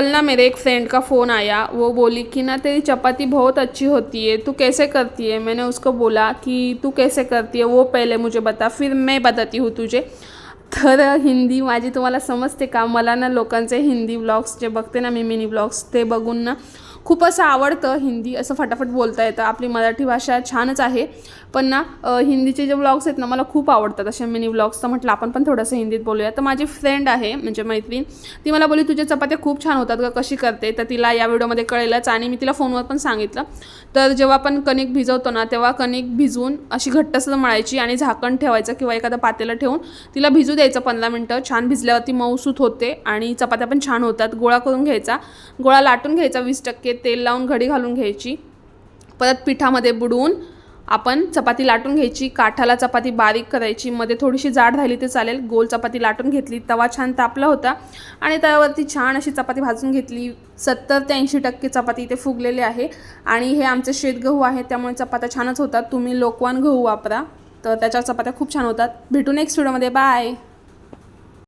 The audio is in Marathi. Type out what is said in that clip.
कल ना मेरे एक फ्रेंड का फ़ोन आया, वो बोली कि ना तेरी चपाती बहुत अच्छी होती है, तू कैसे करती है। मैंने उसको बोला कि तू कैसे करती है वो पहले मुझे बता, फिर मैं बताती हूँ तुझे। तर हिंदी माझी तुम्हाला समजते का? मला ना लोकांचे हिंदी व्लॉग्स जे बघते ना मी, मिनी व्लॉग्स, ते बघून ना खूप असं आवडतं. हिंदी असं फटाफट बोलता येतं. आपली मराठी भाषा छानच आहे, पण ना हिंदीचे जे व्लॉग्स आहेत ना मला खूप आवडतात असे मिनी व्लॉग्स. तर म्हटलं आपण पण थोडंसं हिंदीत बोलूया. तर माझी फ्रेंड आहे म्हणजे मैत्रीण, ती मला बोलली तुझ्या चपात्या खूप छान होतात ग, कशी करते. तर तिला या व्हिडिओमध्ये कळेलच आणि मी तिला फोनवर पण सांगितलं. तर जेव्हा आपण कणिक भिजवतो ना तेव्हा कणिक भिजवून अशी घट्टसर मळायची आणि झाकण ठेवायचं किंवा एखादं पातेलं ठेवून तिला भिजू द्यायचं 15 मिनटं. छान भिजल्यावरती मऊसूत होते आणि चपात्या पण छान होतात. गोळा करून घ्यायचा, गोळा लाटून घ्यायचा 20%, तेल लावून घडी घालून घ्यायची, परत पिठामध्ये बुडवून आपण चपाती लाटून घ्यायची. काठाला चपाती बारीक करायची, मध्ये थोडीशी जाड राहिली तर चालेल. गोल चपाती लाटून घेतली, तवा छान तापला होता आणि तव्यावरती छान अशी चपाती भाजून घेतली. 70 ते 80% चपाती इथे फुगलेले आहे आणि हे आमचे शेतगहू आहे त्यामुळे चपात्या छानच होतात. तुम्ही लोकवान गहू वापरा तर त्याच्या चपात्या खूप छान होतात. भेटू नेक्स्ट व्हिडिओमध्ये. बाय.